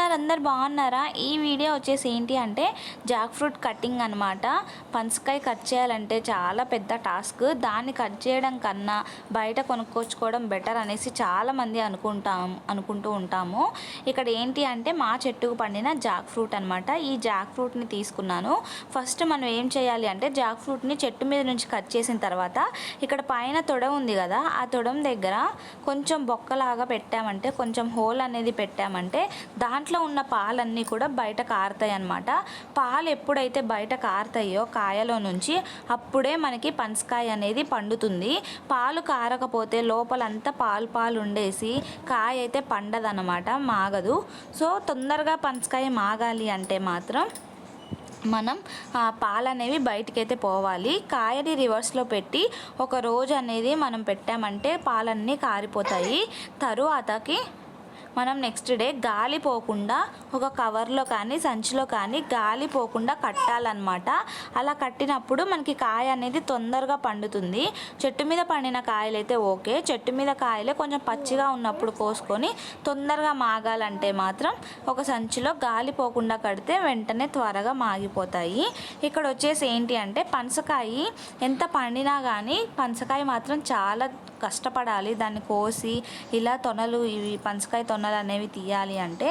ఉన్నారు? అందరు బాగున్నారా? ఈ వీడియో వచ్చేసి ఏంటి అంటే జాక్ ఫ్రూట్ కటింగ్ అనమాట. పనసకాయ కట్ చేయాలంటే చాలా పెద్ద టాస్క్. దాన్ని కట్ చేయడం కన్నా బయట కొనుక్కొచ్చుకోవడం బెటర్ అనేసి చాలామంది అనుకుంటూ ఉంటాము. ఇక్కడ ఏంటి అంటే మా చెట్టుకు పండిన జాక్ ఫ్రూట్ అనమాట. ఈ జాక్ ఫ్రూట్ని తీసుకున్నాను. ఫస్ట్ మనం ఏం చేయాలి అంటే జాక్ ఫ్రూట్ని చెట్టు మీద నుంచి కట్ చేసిన తర్వాత ఇక్కడ పైన తొడ ఉంది కదా, ఆ తొడం దగ్గర కొంచెం బొక్కలాగా పెట్టామంటే, కొంచెం హోల్ అనేది పెట్టామంటే దాంట్లో ఉన్న పాలన్నీ కూడా బయట కారుతాయి అన్నమాట. పాలు ఎప్పుడైతే బయట కారుతాయో కాయలో నుంచి అప్పుడే మనకి పనసకాయ అనేది పండుతుంది. పాలు కారకపోతే లోపలంతా పాలు ఉండేసి కాయ అయితే పండదన్నమాట, మాగదు. సో తొందరగా పనసకాయ మాగాలి అంటే మాత్రం మనం పాలు అనేవి బయటికైతే పోవాలి. కాయని రివర్స్లో పెట్టి ఒక రోజు అనేది మనం పెట్టామంటే పాలన్నీ కారిపోతాయి. తరువాతకి మనం నెక్స్ట్ డే గాలి పోకుండా ఒక కవర్లో కానీ సంచిలో కానీ గాలి పోకుండా కట్టాలన్నమాట. అలా కట్టినప్పుడు మనకి కాయ అనేది తొందరగా పండుతుంది. చెట్టు మీద పండిన కాయలు అయితే ఓకే, చెట్టు మీద కాయలే కొంచెం పచ్చిగా ఉన్నప్పుడు కోసుకొని తొందరగా మాగాలంటే మాత్రం ఒక సంచిలో గాలి పోకుండా కడితే వెంటనే త్వరగా మాగిపోతాయి. ఇక్కడ వచ్చేసి ఏంటి అంటే పనసకాయ ఎంత పండినా కానీ పనసకాయ మాత్రం చాలా కష్టపడాలి. దాన్ని కోసి ఇలా ఇవి పనసకాయ తొనలు అనేవి తీయాలి అంటే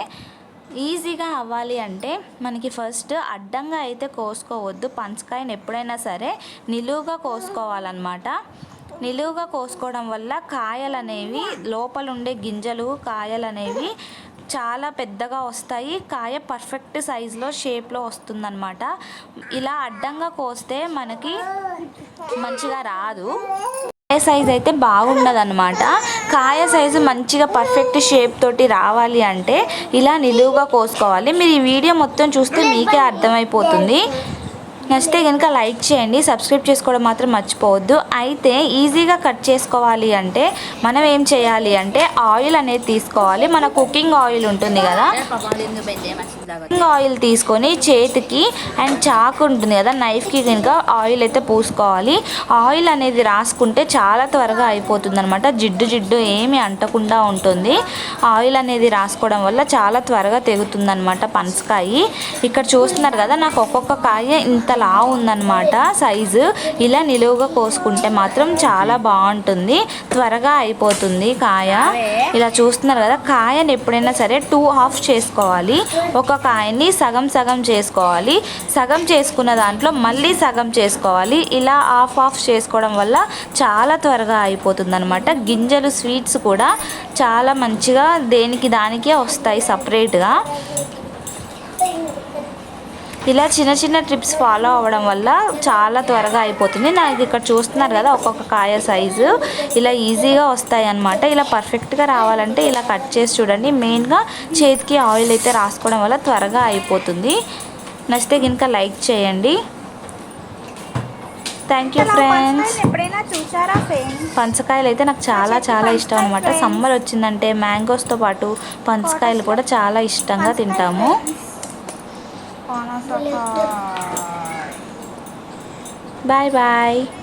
ఈజీగా అవ్వాలి అంటే మనకి ఫస్ట్ అడ్డంగా అయితే కోసుకోవద్దు. పనసకాయని ఎప్పుడైనా సరే నిలువుగా కోసుకోవాలన్నమాట. నిలువుగా కోసుకోవడం వల్ల కాయలు అనేవి లోపల ఉండే గింజలు కాయలు అనేవి చాలా పెద్దగా వస్తాయి. కాయ పర్ఫెక్ట్ సైజులో షేప్లో వస్తుందన్నమాట. ఇలా అడ్డంగా కోస్తే మనకి మంచిగా రాదు. కాయ సైజ్ అయితే బాగుండదన్నమాట. కాయ సైజు మంచిగా పర్ఫెక్ట్ షేప్ తోటి రావాలి అంటే ఇలా నిలువుగా కోసుకోవాలి. మీరు ఈ వీడియో మొత్తం చూస్తే మీకే అర్థమైపోతుంది. నచ్చితే కనుక లైక్ చేయండి, సబ్స్క్రైబ్ చేసుకోవడం మాత్రం మర్చిపోవద్దు. అయితే ఈజీగా కట్ చేసుకోవాలి అంటే మనం ఏం చేయాలి అంటే ఆయిల్ అనేది తీసుకోవాలి. మన కుకింగ్ ఆయిల్ ఉంటుంది కదా, కుకింగ్ ఆయిల్ తీసుకొని చేతికి అండ్ చాకు ఉంటుంది కదా నైఫ్కి కనుక ఆయిల్ అయితే పూసుకోవాలి. ఆయిల్ అనేది రాసుకుంటే చాలా త్వరగా అయిపోతుంది అనమాట. జిడ్డు ఏమి అంటకుండా ఉంటుంది. ఆయిల్ అనేది రాసుకోవడం వల్ల చాలా త్వరగా తెగుతుంది అనమాట పనసకాయ. ఇక్కడ చూస్తున్నారు కదా, నాకు ఒక్కొక్క కాయ ఇంత లావు ఉందన్నమాట సైజు. ఇలా నిలువుగా కోసుకుంటే మాత్రం చాలా బాగుంటుంది, త్వరగా అయిపోతుంది కాయ. ఇలా చూస్తున్నారు కదా, కాయని ఎప్పుడైనా సరే 2 హాఫ్ చేసుకోవాలి. ఒక కాయని సగం చేసుకోవాలి. సగం చేసుకున్న దాంట్లో మళ్ళీ సగం చేసుకోవాలి. ఇలా హాఫ్ చేసుకోవడం వల్ల చాలా త్వరగా అయిపోతుంది అనమాట. గింజలు స్వీట్స్ కూడా చాలా మంచిగా దానికే వస్తాయి సపరేట్గా. ఇలా చిన్న ట్రిప్స్ ఫాలో అవ్వడం వల్ల చాలా త్వరగా అయిపోతుంది. నాకు ఇక్కడ చూస్తున్నారు కదా ఒక్కొక్క కాయ సైజు ఇలా ఈజీగా వస్తాయి అన్నమాట. ఇలా పర్ఫెక్ట్గా రావాలంటే ఇలా కట్ చేసి చూడండి. మెయిన్గా చేతికి ఆయిల్ అయితే రాసుకోవడం వల్ల త్వరగా అయిపోతుంది. నచ్చితే కనుక లైక్ చేయండి. Thank you friends. పనసకాయలు అయితే నాకు చాలా ఇష్టం అనమాట. సమ్మర్ వచ్చిందంటే మ్యాంగోస్తో పాటు పనసకాయలు కూడా చాలా ఇష్టంగా తింటాము. Bye bye.